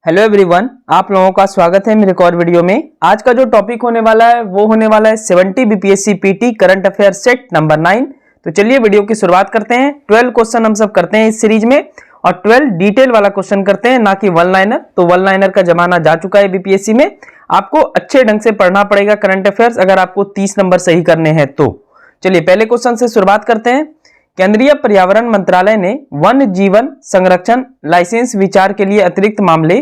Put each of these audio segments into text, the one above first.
Hello everyone, आप लोगों का स्वागत है मेरे एक और वीडियो में। आज का जो टॉपिक होने वाला है वो होने वाला है 70 BPSC PT current affair set number 9। तो चलिए वीडियो की शुरुआत करते हैं। 12 क्वेश्चन हम सब करते हैं इस सीरीज में और 12 डिटेल वाला क्वेश्चन करते हैं, ना कि वन लाइनर। तो वन लाइनर का जमाना जा चुका है बीपीएससी में। आपको अच्छे ढंग से पढ़ना पड़ेगा करंट अफेयर्स अगर आपको 30 नंबर सही करने हैं तो। चलिए पहले क्वेश्चन से शुरुआत करते हैं। केंद्रीय पर्यावरण मंत्रालय ने वन जीवन संरक्षण लाइसेंस विचार के लिए अतिरिक्त मामले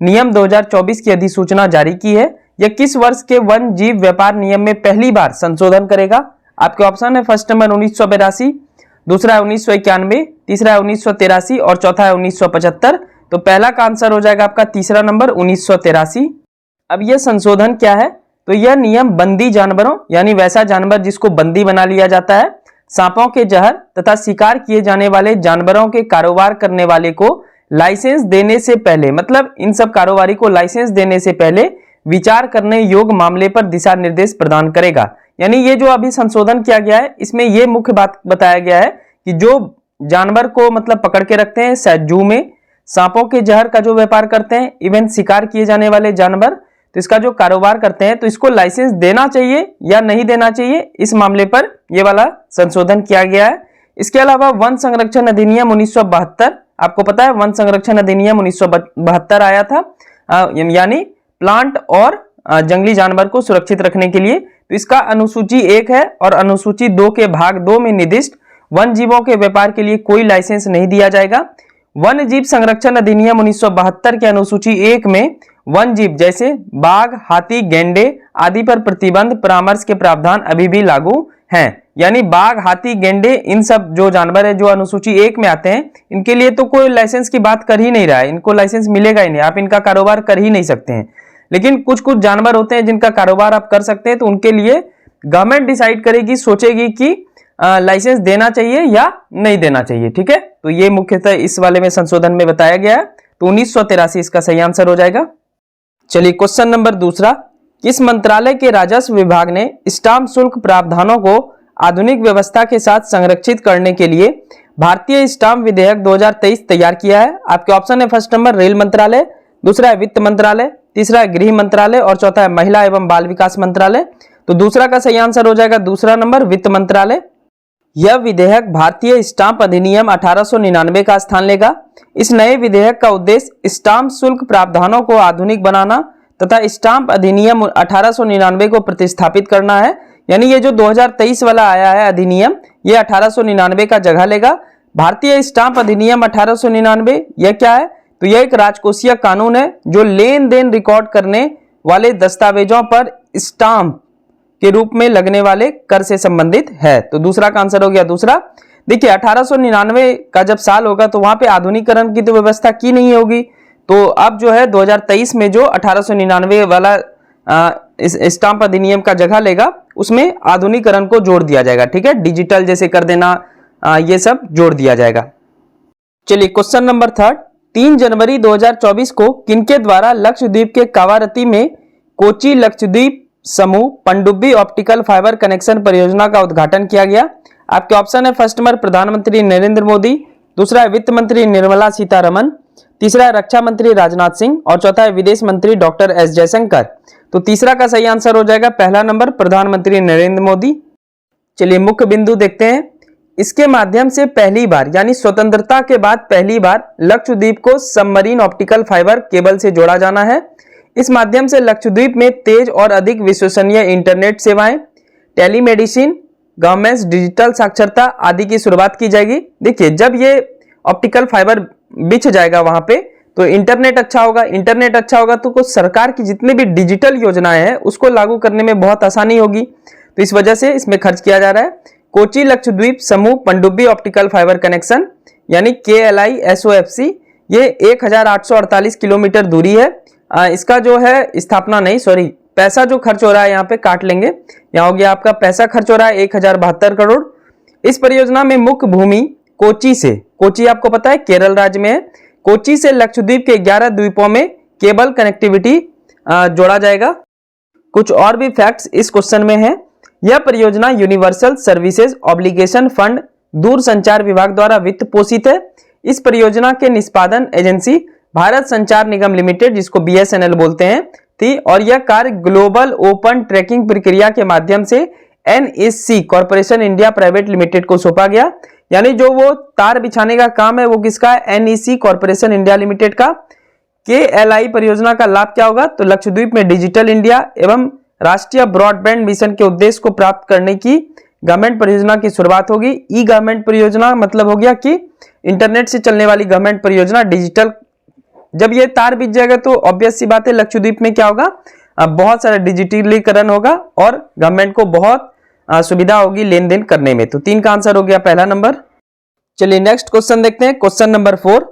नियम 2024 की अधिसूचना जारी की है। यह किस वर्ष के वन जीव व्यापार नियम में पहली बार संशोधन करेगा? आपके ऑप्शन है फर्स्ट नंबर 1982, दूसरा है 1991, तीसरा है 1983 और चौथा है 1975। तो पहला का आंसर हो जाएगा आपका तीसरा नंबर 1983। अब यह संशोधन क्या है? तो यह नियम बंदी जानवरों यानी वैसा जानवर जिसको बंदी बना लिया जाता है, सांपों के जहर तथा शिकार किए जाने वाले जानवरों के कारोबार करने वाले को लाइसेंस देने से पहले, मतलब इन सब कारोबारी को लाइसेंस देने से पहले विचार करने योग्य मामले पर दिशा निर्देश प्रदान करेगा। यानी ये जो अभी संशोधन किया गया है इसमें ये मुख्य बात बताया गया है कि जो जानवर को मतलब पकड़ के रखते हैं शायद जू में, सांपों के जहर का जो व्यापार करते हैं, इवन शिकार किए जाने वाले जानवर, तो इसका जो कारोबार करते हैं तो इसको लाइसेंस देना चाहिए या नहीं देना चाहिए, इस मामले पर ये वाला संशोधन किया गया है। इसके अलावा वन संरक्षण अधिनियम 1972, आपको पता है वन संरक्षण अधिनियम 1972 आया था, यानी प्लांट और जंगली जानवर को सुरक्षित रखने के लिए। तो इसका अनुसूची 1 है और अनुसूची 2 के भाग 2 में निर्दिष्ट वन जीवों के व्यापार के लिए कोई लाइसेंस नहीं दिया जाएगा। वन जीव संरक्षण अधिनियम 1972 के अनुसूची 1 में वन जीव जैसे बाघ, हाथी, गैंडे आदि पर प्रतिबंध परामर्श के प्रावधान अभी भी लागू हैं। यानी बाघ, हाथी, गैंडे इन सब जो जानवर है जो अनुसूची 1 में आते हैं, इनके लिए तो कोई लाइसेंस की बात कर ही नहीं रहा है, इनको लाइसेंस मिलेगा ही नहीं, आप इनका कारोबार कर ही नहीं सकते हैं। लेकिन कुछ कुछ जानवर होते हैं जिनका कारोबार आप कर सकते हैं, तो उनके लिए गवर्नमेंट डिसाइड करेगी, सोचेगी कि लाइसेंस देना चाहिए या नहीं देना चाहिए। ठीक है, तो ये मुख्यतः इस वाले में संशोधन में बताया गया है। तो 1983 इसका सही आंसर हो जाएगा। चलिए क्वेश्चन नंबर दूसरा, किस मंत्रालय के राजस्व विभाग ने स्टाम्प शुल्क प्रावधानों को आधुनिक व्यवस्था के साथ संरक्षित करने के लिए भारतीय स्टाम्प विधेयक 2023 तैयार किया है? आपके ऑप्शन है फर्स्ट नंबर रेल मंत्रालय, दूसरा है वित्त मंत्रालय, तीसरा है गृह मंत्रालय और चौथा है महिला एवं बाल विकास मंत्रालय। तो दूसरा का सही आंसर हो जाएगा दूसरा नंबर वित्त मंत्रालय। यह विधेयक भारतीय स्टाम्प अधिनियम 1899 का स्थान लेगा। इस नए विधेयक का उद्देश्य स्टाम्प शुल्क प्रावधानों को आधुनिक बनाना तथा स्टाम्प अधिनियम 1899 को प्रतिस्थापित करना है। यानी ये जो 2023 वाला आया है अधिनियम, ये 1899 का जगह लेगा। भारतीय स्टाम्प अधिनियम 1899 यह क्या है? तो यह एक राजकोषीय कानून है जो लेन देन रिकॉर्ड करने वाले दस्तावेजों पर स्टाम्प के रूप में लगने वाले कर से संबंधित है। तो दूसरा का आंसर हो गया दूसरा। देखिए 1899 का जब साल होगा तो वहां पे आधुनिकीकरण की तो व्यवस्था की नहीं होगी, तो अब जो है 2023 में जो 1899 वाला इस स्टाम्प अधिनियम का जगह लेगा उसमें आधुनिकीकरण को जोड़ दिया जाएगा। ठीक है, डिजिटल जैसे कर देना, ये सब जोड़ दिया जाएगा। चलिए क्वेश्चन नंबर थर्ड, 3 जनवरी 2024 को किनके द्वारा लक्षद्वीप के कावारती में कोची लक्षद्वीप समूह पनडुब्बी ऑप्टिकल फाइबर कनेक्शन परियोजना का उद्घाटन किया गया? आपके ऑप्शन है फर्स्ट नंबर प्रधानमंत्री नरेंद्र मोदी, दूसरा है वित्त मंत्री निर्मला सीतारमन, तीसरा है रक्षा मंत्री राजनाथ सिंह और चौथा है विदेश मंत्री डॉक्टर एस जयशंकर। तो तीसरा का सही आंसर हो जाएगा पहला नंबर प्रधानमंत्री नरेंद्र मोदी। चलिए मुख्य बिंदु देखते हैं। इसके माध्यम से पहली बार यानी स्वतंत्रता के बाद पहली बार लक्षद्वीप को सबमरीन ऑप्टिकल फाइबर केबल से जोड़ा जाना है। इस माध्यम से लक्षद्वीप में तेज और अधिक विश्वसनीय इंटरनेट सेवाएं, टेलीमेडिसिन, गवर्नमेंट डिजिटल साक्षरता आदि की शुरुआत की जाएगी। देखिए जब ये ऑप्टिकल फाइबर बिछ जाएगा वहां पे तो इंटरनेट अच्छा होगा, इंटरनेट अच्छा होगा तो कुछ सरकार की जितनी भी डिजिटल योजनाएं हैं उसको लागू करने में बहुत आसानी होगी। तो इस वजह से इसमें खर्च किया जा रहा है। कोची लक्षद्वीप समूह पनडुब्बी ऑप्टिकल फाइबर कनेक्शन यानी KLISOFC, ये 1848 किलोमीटर दूरी है। इसका जो है स्थापना नहीं, सॉरी, पैसा जो खर्च हो रहा है यहाँ पे काट लेंगे, यहाँ हो गया आपका पैसा खर्च हो रहा है 1072 करोड़। इस परियोजना में मुख्य भूमि कोची से, कोची आपको पता है केरल राज्य में है, कोची से लक्षद्वीप के 11 द्वीपों में केबल कनेक्टिविटी जोड़ा जाएगा। कुछ और भी फैक्ट्स इस क्वेश्चन में है। यह परियोजना यूनिवर्सल सर्विसेज ऑब्लिगेशन फंड दूरसंचार विभाग द्वारा वित्त पोषित है। इस परियोजना के निष्पादन एजेंसी भारत संचार निगम लिमिटेड, जिसको BSNL बोलते हैं, थी। और यह कार्य ग्लोबल ओपन ट्रैकिंग प्रक्रिया के माध्यम से NEC corporation India private limited को सौंपा गया। यानी जो वो तार बिछाने का काम है वो किसका है? NEC कॉर्पोरेशन इंडिया लिमिटेड का। KLI परियोजना का लाभ क्या होगा? तो लक्षद्वीप में डिजिटल इंडिया एवं राष्ट्रीय ब्रॉडबैंड मिशन के उद्देश्य को प्राप्त करने की गवर्नमेंट परियोजना की शुरुआत होगी। ई गवर्नमेंट परियोजना मतलब हो गया कि इंटरनेट से चलने वाली गवर्नमेंट परियोजना, डिजिटल। जब ये तार बिछ जाएगा तो ऑब्वियस सी बात है लक्षद्वीप में क्या होगा? बहुत सारा डिजिटलीकरण होगा और गवर्नमेंट को बहुत सुविधा होगी लेन देन करने में। तो 3 का आंसर हो गया पहला नंबर। चलिए नेक्स्ट क्वेश्चन देखते हैं। क्वेश्चन नंबर 4,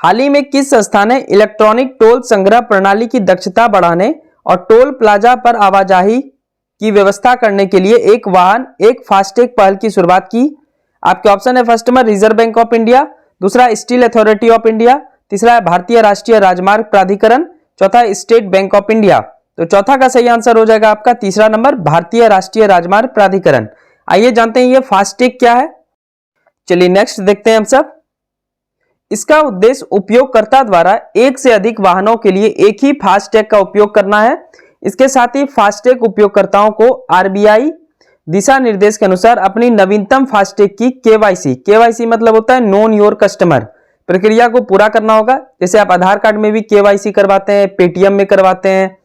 हाल ही में किस संस्था ने इलेक्ट्रॉनिक टोल संग्रह प्रणाली की दक्षता बढ़ाने और टोल प्लाजा पर आवाजाही की व्यवस्था करने के लिए एक वाहन एक फास्टैग पहल की शुरुआत की? आपके ऑप्शन है first number reserve bank of India, दूसरा स्टील अथॉरिटी ऑफ इंडिया, तीसरा है भारतीय राष्ट्रीय राजमार्ग प्राधिकरण, चौथा है स्टेट बैंक ऑफ इंडिया। तो चौथा का सही आंसर हो जाएगा आपका तीसरा नंबर, भारतीय राष्ट्रीय राजमार्ग प्राधिकरण। आइए जानते हैं ये फास्टैग क्या है। चलिए नेक्स्ट देखते हैं हम सब। इसका उद्देश्य उपयोगकर्ता द्वारा एक से अधिक वाहनों के लिए एक ही फास्टैग का उपयोग करना है। इसके साथ ही फास्टैग उपयोगकर्ताओं को RBI दिशा निर्देश के अनुसार अपनी नवीनतम फास्टैग की KYC मतलब होता है नोन योर कस्टमर प्रक्रिया को पूरा करना होगा। जैसे आप आधार कार्ड में भी KYC करवाते हैं, पेटीएम में करवाते हैं,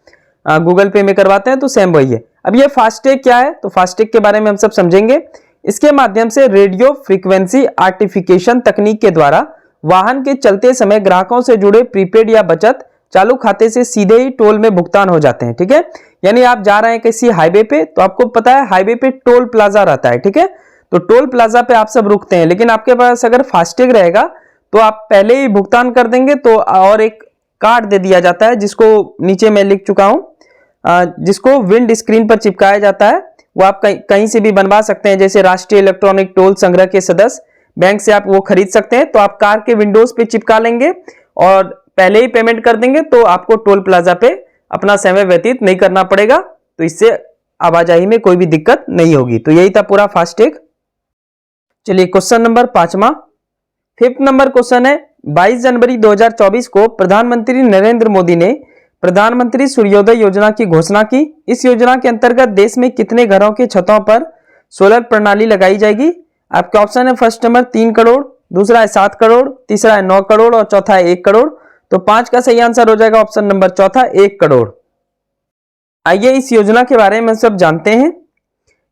गूगल पे में करवाते हैं, तो सेम वही है। अब ये फास्टैग क्या है? तो फास्टैग के बारे में हम सब समझेंगे। इसके माध्यम से रेडियो फ्रीक्वेंसी आर्टिफिकेशन तकनीक के द्वारा वाहन के चलते समय ग्राहकों से जुड़े प्रीपेड या बचत चालू खाते से सीधे ही टोल में भुगतान हो जाते हैं। ठीक है, यानी आप जा रहे हैं किसी हाईवे पे, तो आपको पता है हाईवे पे टोल प्लाजा रहता है। ठीक है, तो टोल प्लाजा पे आप सब रुकते हैं, लेकिन आपके पास अगर फास्टैग रहेगा तो आप पहले ही भुगतान कर देंगे तो और एक कार्ड दे दिया जाता है, जिसको नीचे मैं लिख चुका हूं, जिसको विंड स्क्रीन पर चिपकाया जाता है। वो आप कहीं से भी बनवा सकते हैं। जैसे राष्ट्रीय इलेक्ट्रॉनिक टोल संग्रह के सदस्य बैंक से आप वो खरीद सकते हैं। तो आप कार के विंडोज पे चिपका लेंगे और पहले ही पेमेंट कर देंगे, तो आपको टोल प्लाजा पे अपना समय व्यतीत नहीं करना पड़ेगा। तो इससे आवाजाही में कोई भी दिक्कत नहीं होगी। तो यही था पूरा फास्टैग। चलिए क्वेश्चन नंबर 5वां, 5th नंबर क्वेश्चन है। 22 जनवरी 2024 को प्रधानमंत्री नरेंद्र मोदी ने प्रधानमंत्री सूर्योदय योजना की घोषणा की। इस योजना के अंतर्गत देश में कितने घरों के छतों पर सोलर प्रणाली लगाई जाएगी? आपके ऑप्शन है फर्स्ट नंबर 3 करोड़, दूसरा है 7 करोड़, तीसरा है 9 करोड़ और चौथा है 1 करोड़। तो 5 का सही आंसर हो जाएगा ऑप्शन नंबर चौथा, 1 करोड़। आइए इस योजना के बारे में सब जानते हैं।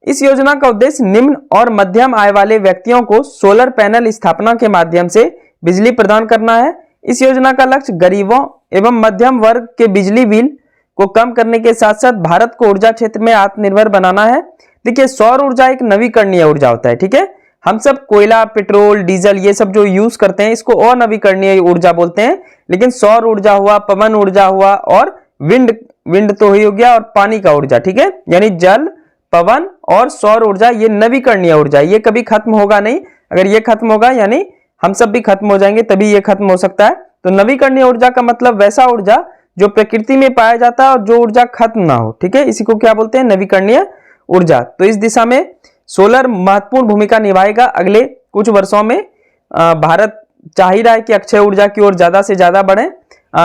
इस योजना का उद्देश्य निम्न और मध्यम आय वाले व्यक्तियों को सोलर पैनल स्थापना के माध्यम से बिजली प्रदान करना है। इस योजना का लक्ष्य गरीबों एवं मध्यम वर्ग के बिजली बिल को कम करने के साथ साथ भारत को ऊर्जा क्षेत्र में आत्मनिर्भर बनाना है। देखिए, सौर ऊर्जा एक नवीकरणीय ऊर्जा होता है। ठीक है, हम सब कोयला, पेट्रोल, डीजल ये सब जो यूज करते हैं इसको अनवीकरणीय ऊर्जा बोलते हैं। लेकिन सौर ऊर्जा हुआ, पवन ऊर्जा हुआ और विंड तो ही हो गया, और पानी का ऊर्जा, ठीक है, यानी जल, पवन और सौर ऊर्जा, ये नवीकरणीय ऊर्जा, ये कभी खत्म होगा नहीं। अगर ये खत्म होगा यानी हम सब भी खत्म हो जाएंगे, तभी ये खत्म हो सकता है। तो नवीकरणीय ऊर्जा का मतलब वैसा ऊर्जा जो प्रकृति में पाया जाता है और जो ऊर्जा खत्म ना हो। ठीक है, इसी को क्या बोलते हैं? नवीकरणीय ऊर्जा। तो इस दिशा में सोलर महत्वपूर्ण भूमिका निभाएगा। अगले कुछ वर्षों में भारत चाह ही रहा है कि अक्षय ऊर्जा की ओर ज्यादा से ज्यादा बढ़े।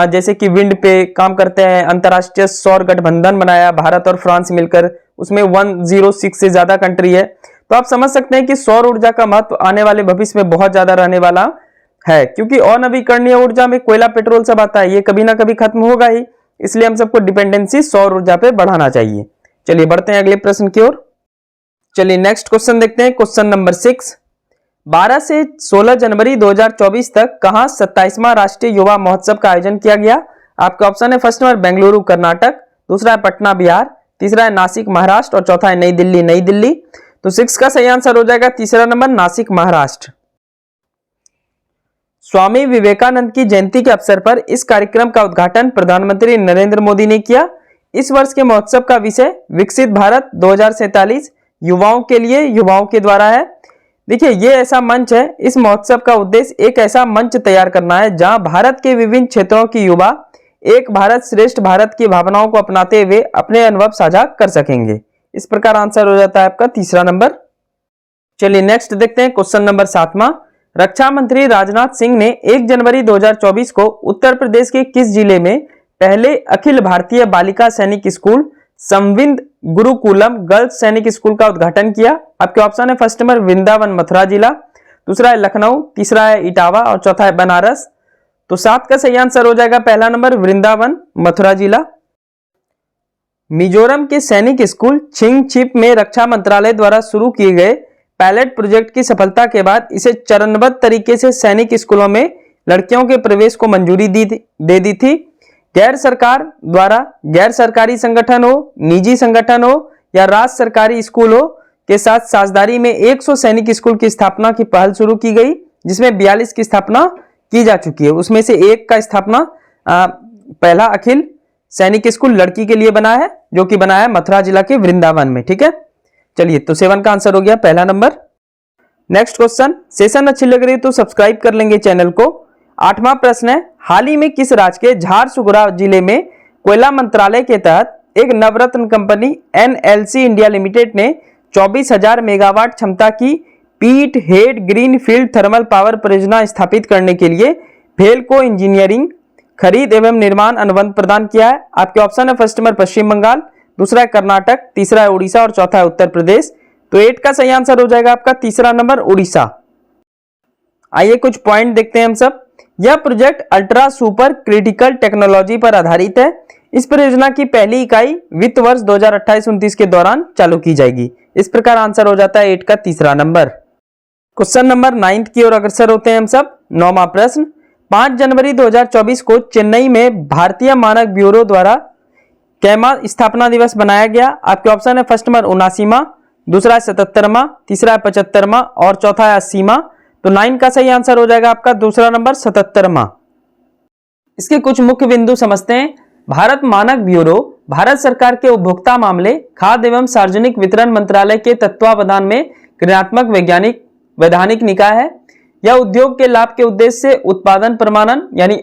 जैसे कि विंड पे काम करते हैं, अंतरराष्ट्रीय सौर गठबंधन बनाया भारत और फ्रांस मिलकर, उसमें 106 से ज्यादा कंट्री है। तो आप समझ सकते हैं कि सौर ऊर्जा का महत्व आने वाले भविष्य में बहुत ज्यादा रहने वाला है, क्योंकि अनवीकरणीय ऊर्जा में कोयला, पेट्रोल सब आता है, ये कभी ना कभी खत्म होगा ही। इसलिए हम सबको डिपेंडेंसी सौर ऊर्जा पे बढ़ाना चाहिए। चलिए बढ़ते हैं अगले प्रश्न की ओर। चलिए नेक्स्ट क्वेश्चन देखते हैं, क्वेश्चन नंबर 6। 12 से 16 जनवरी 2024 तक कहां 27वां राष्ट्रीय युवा महोत्सव का आयोजन किया गया? आपका ऑप्शन है फर्स्ट नंबर बेंगलुरु कर्नाटक, दूसरा है पटना बिहार, तीसरा है नासिक महाराष्ट्र और चौथा है नई दिल्ली। तो 6 का सही आंसर हो जाएगा तीसरा नंबर, नासिक महाराष्ट्र। स्वामी विवेकानंद की जयंती के अवसर पर इस कार्यक्रम का उद्घाटन प्रधानमंत्री नरेंद्र मोदी ने किया। इस वर्ष के महोत्सव का विषय विकसित भारत 2047 युवाओं के लिए, युवाओं के द्वारा है। देखिए, ये ऐसा मंच है, इस महोत्सव का उद्देश्य एक ऐसा मंच तैयार करना है जहां भारत के विभिन्न क्षेत्रों के युवा एक भारत श्रेष्ठ भारत की भावनाओं को अपनाते हुए अपने अनुभव साझा कर सकेंगे। इस प्रकार आंसर हो जाता है आपका तीसरा नंबर। चलिए नेक्स्ट देखते हैं, क्वेश्चन नंबर 7वां। रक्षा मंत्री राजनाथ सिंह ने 1 जनवरी 2024 को उत्तर प्रदेश के किस जिले में पहले अखिल भारतीय बालिका सैनिक स्कूल संविद गुरुकुलम गर्ल्स सैनिक स्कूल का उद्घाटन किया? आपके ऑप्शन है फर्स्ट नंबर वृंदावन मथुरा जिला, दूसरा है लखनऊ, तीसरा है इटावा और चौथा है बनारस। तो 7 का सही आंसर हो जाएगा पहला नंबर वृंदावन मथुरा जिला। मिजोरम के सैनिक स्कूल छिंगछिप में रक्षा मंत्रालय द्वारा शुरू किए गए पायलट प्रोजेक्ट की सफलता के बाद इसे चरणबद्ध तरीके से सैनिक स्कूलों में लड़कियों के प्रवेश को मंजूरी दे दी थी। गैर सरकार द्वारा गैर सरकारी संगठन हो, निजी संगठन हो या राज्य सरकारी स्कूल हो के साथ साझेदारी में 100 सैनिक स्कूल की स्थापना की पहल शुरू की गई, जिसमें 42 की स्थापना की जा चुकी है। उसमें से एक का स्थापना पहला अखिल सैनिक स्कूल लड़की के लिए बना है, जो कि बना है मथुरा जिला के वृंदावन में। ठीक है, चलिए तो 7 का आंसर हो गया पहला नंबर। नेक्स्ट क्वेश्चन, सेशन अच्छी लग रही है तो सब्सक्राइब कर लेंगे चैनल को। 8वां प्रश्न है, हाल ही में किस राज्य के झारसुगुड़ा जिले में कोयला मंत्रालय के तहत एक नवरत्न कंपनी NLC इंडिया लिमिटेड ने 24,000 मेगावाट क्षमता की पीट head green field thermal power परियोजना स्थापित करने के लिए भेलको इंजीनियरिंग खरीद एवं निर्माण अनुबंध प्रदान किया है? आपके ऑप्शन है फर्स्ट नंबर पश्चिम बंगाल, दूसरा है कर्नाटक, तीसरा है उड़ीसा और चौथा है उत्तर प्रदेश। तो 8 का सही आंसर हो जाएगा आपका तीसरा नंबर उड़ीसा। आइए कुछ पॉइंट देखते हैं हम सब। यह project ultra super critical technology पर आधारित है। इस परियोजना की पहली इकाई वित्त वर्ष 2028-29 के दौरान चालू की जाएगी। इस प्रकार आंसर हो जाता है 8 का तीसरा नंबर। क्वेश्चन नंबर 9 की ओर अग्रसर होते हैं हम सब। 9वां प्रश्न, 5 जनवरी 2024 को चेन्नई में भारतीय मानक ब्यूरो द्वारा कैमा स्थापना दिवस बनाया गया? आपके ऑप्शन है फर्स्ट नंबर 79वां, दूसरा है 77वां, तीसरा है 75वां और चौथा है 80वां। तो 9 का सही आंसर हो जाएगा आपका दूसरा नंबर 77वां। इसके कुछ मुख्य बिंदु समझते हैं। भारत मानक ब्यूरो भारत सरकार के उपभोक्ता मामले, खाद्य एवं सार्वजनिक वितरण मंत्रालय के तत्वावधान में क्रियात्मक वैधानिक निकाय है। यह उद्योग के लाभ के उद्देश्य से उत्पादन प्रमाणन यानी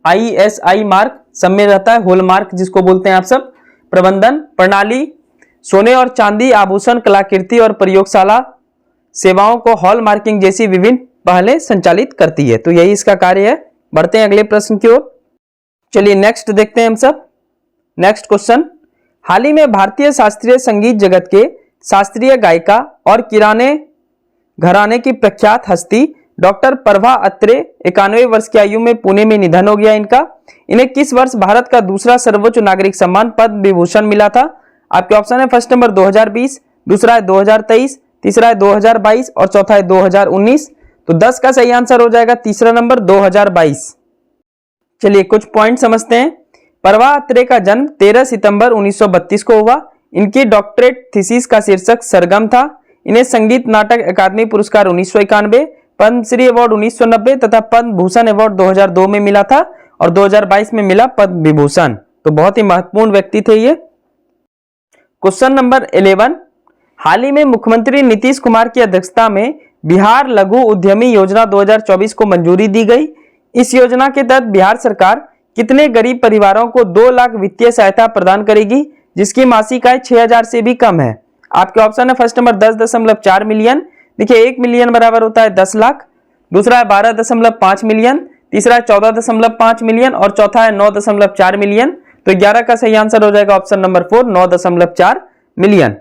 ISI मार्क सम्मेल रहता है, हॉलमार्क जिसको बोलते हैं आप सब, प्रबंधन प्रणाली, सोने और चांदी आभूषण कलाकृति और प्रयोगशाला सेवाओं को हॉल मार्किंग जैसी विभिन्न पहलें संचालित करती है। तो यही इसका कार्य है। बढ़ते हैं अगले प्रश्न की ओर। चलिए नेक्स्ट देखते हैं हम सब। नेक्स्ट क्वेश्चन, हाल ही में भारतीय शास्त्रीय संगीत जगत के शास्त्रीय गायिका और किराने घराने की प्रख्यात हस्ती डॉक्टर प्रभा अत्रे 91 वर्ष की आयु में पुणे में निधन हो गया इनका। इन्हें किस वर्ष भारत का दूसरा सर्वोच्च नागरिक सम्मान पद्म विभूषण मिला था? आपके ऑप्शन है फर्स्ट नंबर 2020, दूसरा है 2023, तीसरा है 2022 और चौथा है 2019। तो 10 का सही आंसर हो जाएगा तीसरा नंबर 2022। चलिए कुछ पॉइंट समझते हैं। प्रभा अत्रे का जन्म 13 सितंबर 1932 को हुआ। इनकी डॉक्टरेट थीसिस का शीर्षक सरगम था। इन्हें संगीत नाटक अकादमी पुरस्कार 1991, पद्मश्री अवार्ड 1990 तथा पद्म भूषण अवार्ड 2002 में मिला था और 2022 में मिला पद्म विभूषण। तो बहुत ही महत्वपूर्ण व्यक्ति थे ये। क्वेश्चन नंबर 11, हाल ही में मुख्यमंत्री नीतीश कुमार की अध्यक्षता में बिहार लघु उद्यमी योजना 2024 को मंजूरी दी गई। इस योजना के तहत बिहार सरकार कितने गरीब परिवारों को 2 लाख वित्तीय सहायता प्रदान करेगी, जिसकी मासिक आय 6,000 से भी कम है? आपके ऑप्शन है फर्स्ट नंबर 10.4 मिलियन, देखिए 1 मिलियन बराबर होता है 10 लाख, दूसरा है 12.5 मिलियन, तीसरा है 14.5 मिलियन और चौथा है 9.4 मिलियन। तो 11 का सही आंसर हो जाएगा ऑप्शन नंबर 4, 9.4 मिलियन।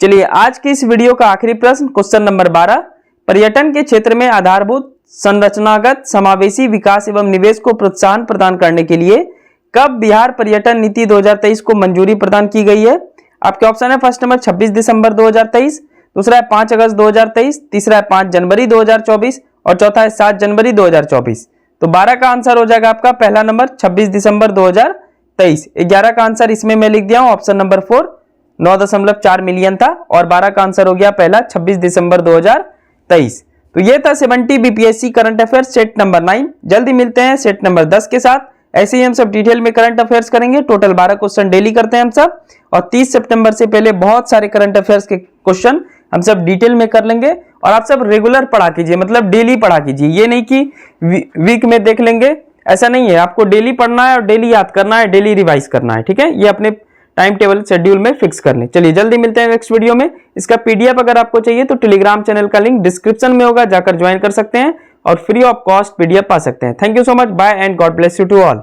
चलिए आज की इस वीडियो का आखिरी प्रश्न, क्वेश्चन नंबर 12, पर्यटन के क्षेत्र में आधारभूत संरचनागत समावेशी विकास एवं निवेश को प्रोत्साहन प्रदान करने के लिए कब बिहार पर्यटन नीति 2023 को मंजूरी प्रदान की गई है? आपके ऑप्शन है फर्स्ट नंबर 26 दिसंबर 2023, दूसरा है 5 अगस्त 2023, तीसरा है 5 जनवरी 2024 और चौथा है 7 जनवरी 2024। तो 12 का आंसर हो जाएगा आपका पहला नंबर 26 दिसंबर 2023। 11 का आंसर इसमें मैं लिख दिया हूं ऑप्शन नंबर 4, 9.4 मिलियन था और 12 का आंसर हो गया पहला 26 दिसंबर 2023। तो ये था 70 BPSC current affairs set number 9। जल्दी मिलते हैं सेट नंबर 10 के साथ। ऐसे ही हम सब डिटेल में करंट अफेयर्स करेंगे। टोटल 12 क्वेश्चन डेली करते हैं हम सब और 30 सितंबर से पहले बहुत सारे करंट अफेयर्स के क्वेश्चन हम सब डिटेल में कर लेंगे और आप सब रेगुलर पढ़ा कीजिए, मतलब डेली पढ़ा कीजिए। ये नहीं कि वीक में देख लेंगे, ऐसा नहीं है। आपको डेली पढ़ना है और डेली याद करना है, डेली रिवाइज करना है। ठीक है, ये अपने टाइम टेबल शेड्यूल में फिक्स कर लें। चलिए जल्दी मिलते हैं नेक्स्ट वीडियो में। इसका पीडीएफ अगर आपको चाहिए तो टेलीग्राम चैनल का लिंक डिस्क्रिप्शन में होगा, जाकर ज्वाइन कर सकते हैं और फ्री ऑफ कॉस्ट पीडीएफ पा सकते हैं। Thank you so much, bye and God bless you to all.